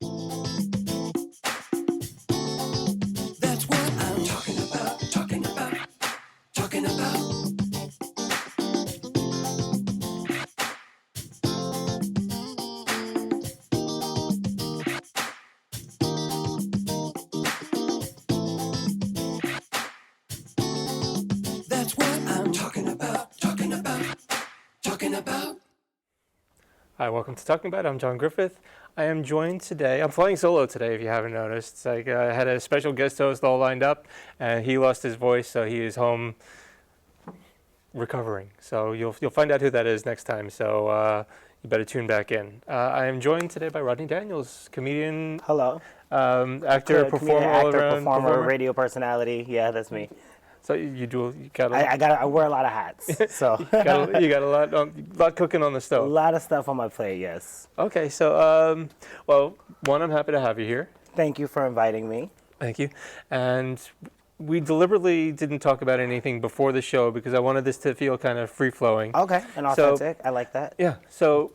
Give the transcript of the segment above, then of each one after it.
That's what I'm talking about, talking about, talking about. That's what I'm talking about, talking about, talking about. Hi, welcome to Talking About. I'm John Griffith. I am joined today. I'm flying solo today, if you haven't noticed. It's like I had a special guest host all lined up, and he lost his voice, so he is home recovering. So you'll find out who that is next time. So you better tune back in. I am joined today by Rodney Daniels, comedian, Hello. actor, performer, all actor, around performer, radio personality. Yeah, that's me. So you got a lot, I wear a lot of hats. So you got a lot cooking on the a stove. lot of stuff on my plate. Yes. Okay, so well, one, I'm happy to have you here. Thank you for inviting me. Thank you. And we deliberately didn't talk about anything before the show because I wanted this to feel kind of free-flowing. Okay, and authentic. I like that. Yeah. So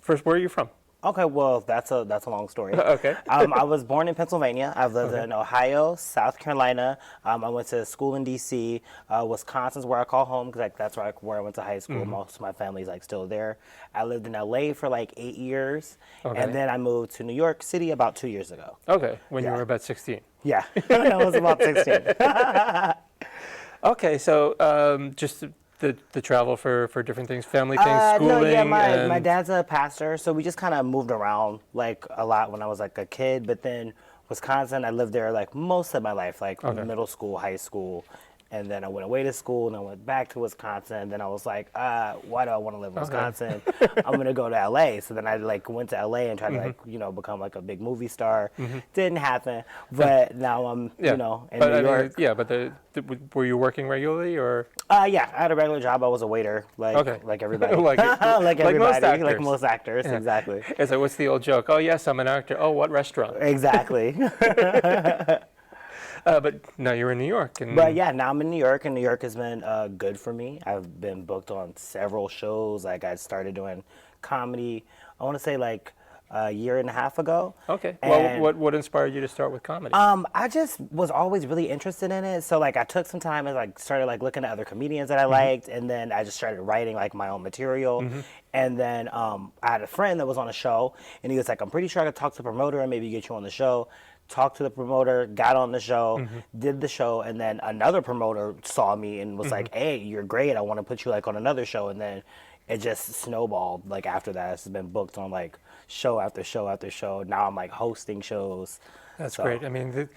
first, where are you from? Okay, well, that's a long story. Okay. I was born in Pennsylvania. I've lived in Ohio, South Carolina. I went to school in D.C. Wisconsin's where I call home because that's where I went to high school. Most of my family's still there. I lived in L.A. for 8 years, Okay. and then I moved to New York City about 2 years ago. Okay, when you Yeah. were about 16. Yeah, I was about 16. Okay, so just the travel for different things, family things, schooling. No, yeah, my and dad's a pastor, so we just kind of moved around a lot when I was a kid. But then Wisconsin, I lived there most of my life, middle school, high school, and then I went away to school and I went back to Wisconsin. And then I was like, why do I want to live in Wisconsin? I'm gonna go to LA. So then I went to LA and tried to become a big movie star. Didn't happen, but now I'm in New York. Were you working regularly or? Yeah, I had a regular job. I was a waiter, like everybody, Like everybody, most actors. like most actors, exactly. It's like, what's the old joke? Oh yes, I'm an actor. Oh, what restaurant? Exactly. But now you're in New York. But yeah, now I'm in New York, and New York has been good for me. I've been booked on several shows. I started doing comedy, I want to say a year and a half ago. Okay. And, Well, what inspired you to start with comedy? I just was always really interested in it. So I took some time and started looking at other comedians that I liked, and then I just started writing my own material. And then I had a friend that was on a show, and he was like, "I'm pretty sure I could talk to the promoter and maybe get you on the show." Talked to the promoter, got on the show, did the show, and then another promoter saw me and was like, "Hey, you're great. I want to put you on another show." And then it just snowballed. After that, it's been booked on show after show after show. Now I'm hosting shows. That's great. I mean,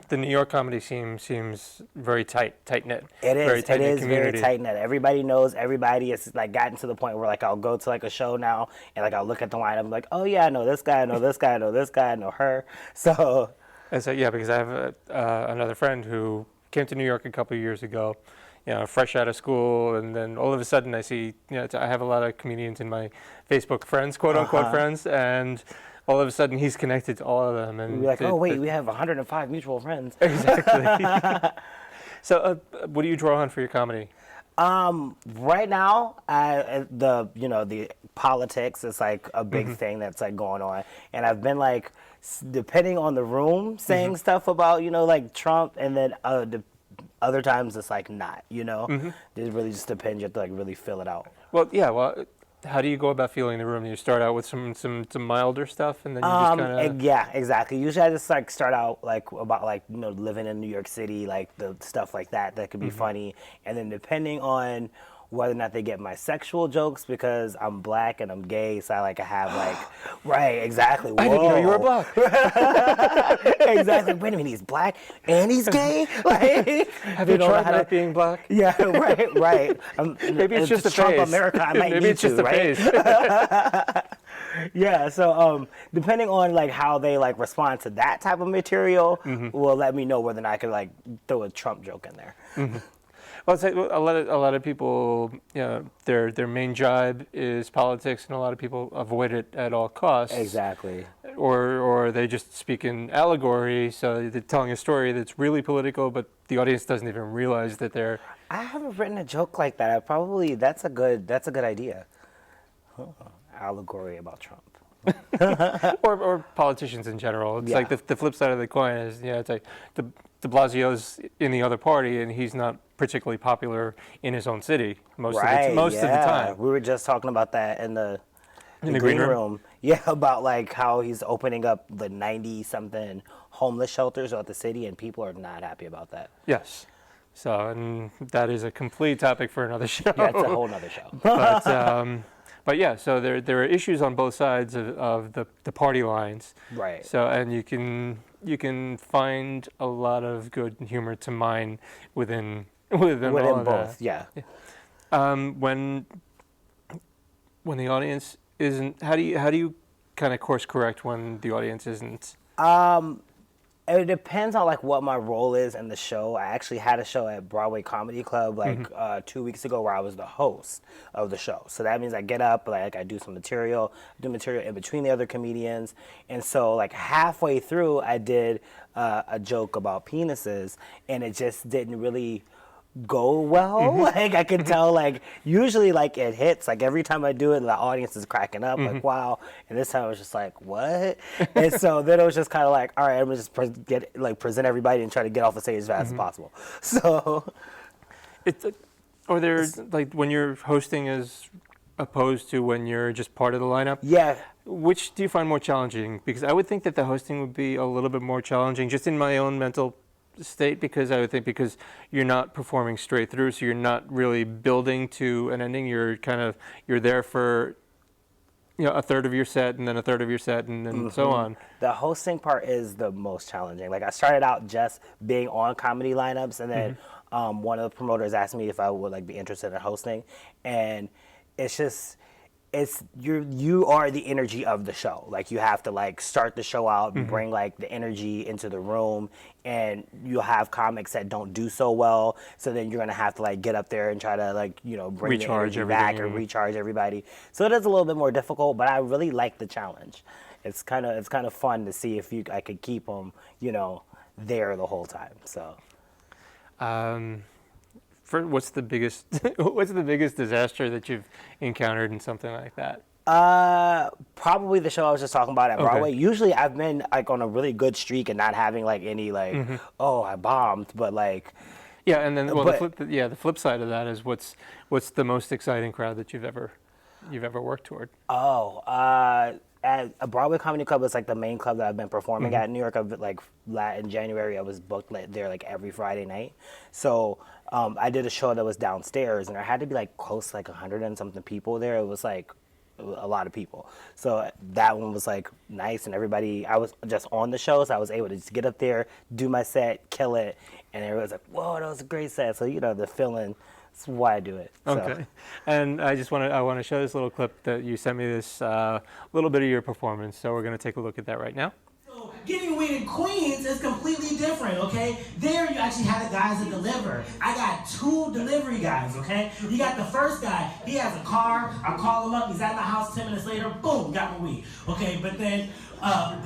the New York comedy scene seems very tight knit. It is. Very tight knit It is community. very tight knit. Everybody knows everybody. It's gotten to the point where I'll go to a show now and I'll look at the lineup and be like, "Oh yeah, I know this guy. I know this guy. I know this guy. I know her." So. And so yeah, because I have another friend who came to New York a couple of years ago, fresh out of school, and then all of a sudden I see, I have a lot of comedians in my Facebook friends, quote unquote friends, and all of a sudden he's connected to all of them, and You're like, "Oh wait, we have 105 mutual friends." Exactly. So, what do you draw on for your comedy? Right now, the politics is a big thing that's going on, and I've been depending on the room, saying stuff about Trump, and then the other times it's not, It really just depends. You have to really fill it out. Well, yeah. Well, how do you go about feeling the room? You start out with some milder stuff, and then you just kind of yeah, exactly. Usually I just start out about living in New York City, the stuff that could be funny, and then depending on whether or not they get my sexual jokes, because I'm black and I'm gay, so I have right, exactly. Whoa. I didn't know you were black. Exactly. Wait a minute, he's black and he's gay. Have you tried not being black? Yeah, right. Maybe it's just a Trump phase. America. I might Maybe need it's just to, a right? phase. Yeah, so depending on how they respond to that type of material will let me know whether or not I could throw a Trump joke in there. Well, I'd say a lot of people, their main job is politics, and a lot of people avoid it at all costs. Exactly. Or they just speak in allegory, so they're telling a story that's really political, but the audience doesn't even realize that they're. I haven't written a joke like that. That's a good idea. Allegory about Trump. or politicians in general. It's Yeah. like the flip side of the coin is, it's like de Blasio's in the other party, and he's not particularly popular in his own city most of the time. We were just talking about that in the green room? Yeah, about like how he's opening up the 90-something homeless shelters throughout the city, and people are not happy about that. Yes. So, and that is a complete topic for another show. Yeah, it's a whole nother show. But yeah, so there are issues on both sides of the party lines. Right. So, and you can find a lot of good humor to mine within all of both, that. yeah. When the audience isn't, how do you kind of course correct when the audience isn't? It depends on like what my role is in the show. I actually had a show at Broadway Comedy Club like 2 weeks ago where I was the host of the show. So that means I get up, like I do material in between the other comedians. And so like halfway through, I did a joke about penises, and it just didn't really go well. Like I could tell, like usually like it hits, like every time I do it the audience is cracking up, like wow, and this time I was just like what. And so then it was just kind of like, all right, I'm gonna just present everybody and try to get off the stage as fast as possible. So It's or there's like when you're hosting as opposed to when you're just part of the lineup. yeah, Which do you find more challenging? Because I would think that the hosting would be a little bit more challenging just in my own mental state, because I would think because you're not performing straight through, so you're not really building to an ending. You're there for a third of your set and then a third of your set and then so on. the hosting part is the most challenging. Like I started out just being on comedy lineups, and then one of the promoters asked me if I would like be interested in hosting, and you are the energy of the show. Like you have to like start the show out and bring like the energy into the room, and you'll have comics that don't do so well, so then you're gonna have to like get up there and try to like bring Recharge the energy back and recharge everybody. So it is a little bit more difficult, but I really like the challenge. It's kind of fun to see if I could keep them there the whole time. So What's the biggest disaster that you've encountered in something like that? probably the show I was just talking about at Okay. Broadway. Usually I've been like on a really good streak and not having like any like oh I bombed, but like Yeah, and then But- the flip side of that is what's the most exciting crowd that you've ever worked toward? At a Broadway Comedy Club is like the main club that I've been performing at in New York. In January I was booked there like every Friday night. So I did a show that was downstairs, and there had to be like close to like 100 and something people there. It was like a lot of people. So that one was like nice, and I was just on the show, so I was able to just get up there, do my set, kill it, and everyone was like, whoa, that was a great set. So the feeling, that's why I do it. So. Okay, and I want to show this little clip that you sent me, this little bit of your performance. So we're going to take a look at that right now. So getting weed in Queens is completely different, okay? There you actually have the guys that deliver. I got 2 delivery guys, okay? You got the first guy, he has a car, I call him up, he's at the house 10 minutes later, boom, got my weed. Okay, but then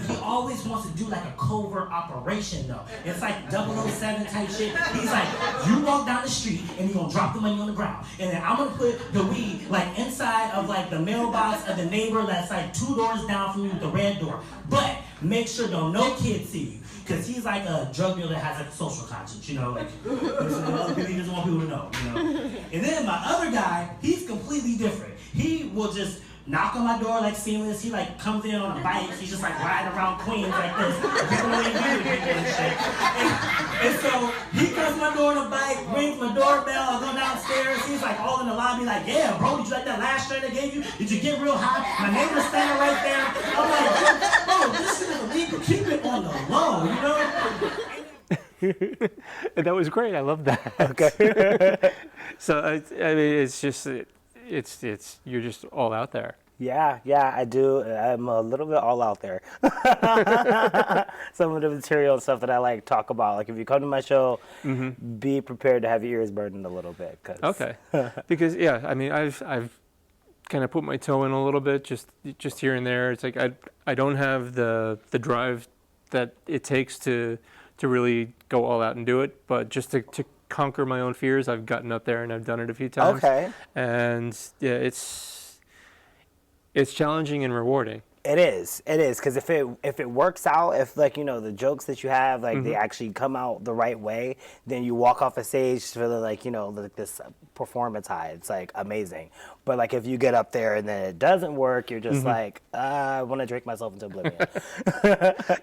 he always wants to do like a covert operation though. It's like 007 type shit. He's like, you walk down the street and you're gonna drop the money on the ground. And then I'm gonna put the weed like inside of like the mailbox of the neighbor that's like 2 doors down from you with the red door. But make sure don't no kids see you. Cause he's like a drug dealer that has like a social conscience, he doesn't want people to know, And then my other guy, he's completely different. He will just knock on my door like seamless. He like comes in on a bike. He's just like riding around Queens like this. People don't even do it and shit. And so he comes to my door on a bike, rings my doorbell. I go downstairs. He's like all in the lobby, like, yeah, bro, did you like that last strain I gave you? Did you get real high? My neighbor's standing right there. I'm like, bro, this shit is illegal. Keep it on the low, That was great. I love that. Okay. So I mean, it's just you're just all out there. Yeah, I do. I'm a little bit all out there. Some of the material and stuff that I like talk about. Like if you come to my show, be prepared to have your ears burdened a little bit. Okay. Because yeah, I mean, I've kind of put my toe in a little bit, just here and there. It's like I don't have the drive that it takes to really go all out and do it, but just to conquer my own fears, I've gotten up there and I've done it a few times. Okay. And yeah, it's challenging and rewarding. It is, because if it works out, if like the jokes that you have like they actually come out the right way, then you walk off a stage feeling like like this performance high. It's like amazing. But like if you get up there and then it doesn't work, you're just like I want to drink myself into oblivion.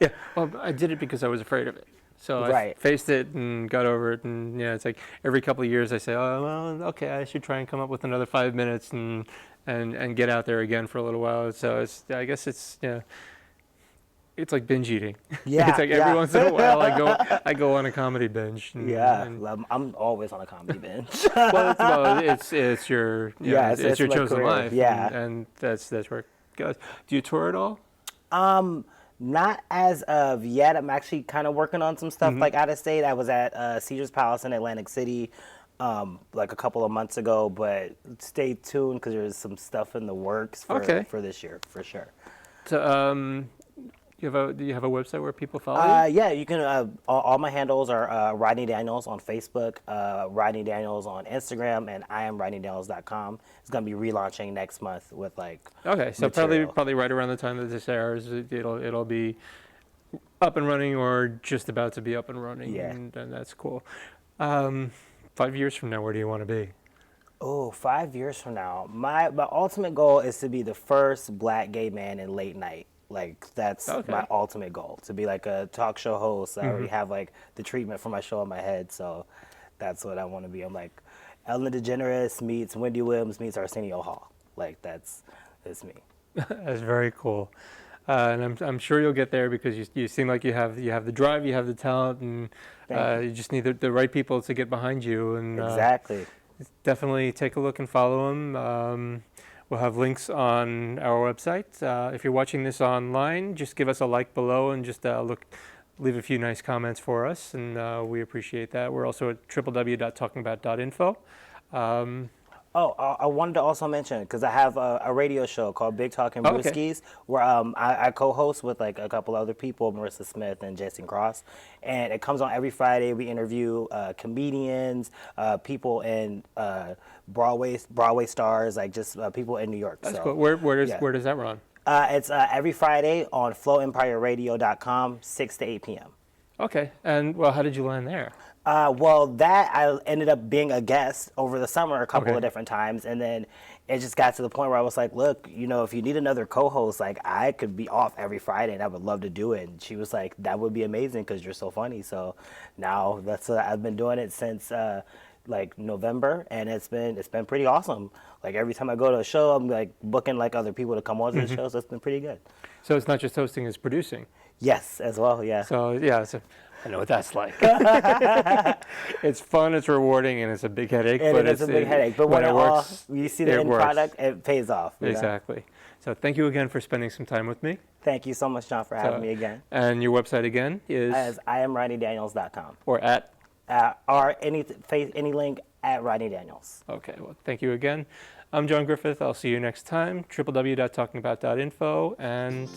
Yeah, well, I did it because I was afraid of it. So I Right. faced it and got over it, and it's like every couple of years I say, oh well, okay, I should try and come up with another 5 minutes and get out there again for a little while. So I guess it's it's like binge eating. Yeah, It's like every once in a while I go on a comedy binge. I'm always on a comedy binge. It's your it's your my chosen career. life. Yeah. and that's where it goes. Do you tour at all? Not as of yet. I'm actually kind of working on some stuff like out of state. I was at Caesar's Palace in Atlantic City like a couple of months ago, but stay tuned because there's some stuff in the works for this year for sure. So, do you have a website where people follow you? Yeah, you can. All my handles are Rodney Daniels on Facebook, Rodney Daniels on Instagram, and IamRodneyDaniels.com. It's gonna be relaunching next month with like. Okay, so material. probably right around the time that this airs, it'll be up and running or just about to be up and running. Yeah. and that's cool. 5 years from now, where do you want to be? Oh, 5 years from now, my ultimate goal is to be the first Black gay man in late night. Like that's my ultimate goal, to be like a talk show host. I already have like the treatment for my show in my head, so that's what I want to be. I'm like Ellen DeGeneres meets Wendy Williams meets Arsenio Hall. Like that's me. That's very cool, and I'm sure you'll get there because you seem like you have the drive, you have the talent, and you just need the right people to get behind you. And Exactly. definitely take a look and follow them. We'll have links on our website. If you're watching this online, just give us a like below and just leave a few nice comments for us, and we appreciate that. We're also at www.talkingabout.info. I wanted to also mention, because I have a radio show called Big Talk and Brewskis, where I co-host with like a couple other people, Marissa Smith and Jason Cross, and it comes on every Friday. We interview comedians, people in Broadway stars, like just people in New York. That's so, cool. Where does that run? It's every Friday on FlowEmpireRadio.com, 6 to 8 p.m. Okay, and well, how did you land there? Well, that I ended up being a guest over the summer a couple of different times, and then it just got to the point where I was like, look, if you need another co-host, like I could be off every Friday and I would love to do it. And she was like, that would be amazing because you're so funny. So now I've been doing it since like November, and it's been pretty awesome. Like every time I go to a show, I'm like booking like other people to come on to the show, so it's been pretty good. So it's not just hosting, it's producing. Yes, as well, yeah. So I know what that's like. It's fun, it's rewarding, and it's a big headache. But it's a big headache. But when it works, you see the end product, it pays off. Exactly. So thank you again for spending some time with me. Thank you so much, John, for having me again. And your website again is? As IamRodneyDaniels.com. Or at? Or any link at Rodney Daniels. Okay, well, thank you again. I'm John Griffith. I'll see you next time. www.talkingabout.info. And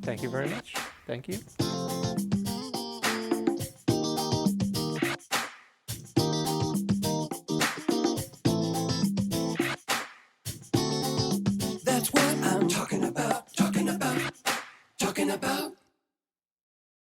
thank you very much. Thank you.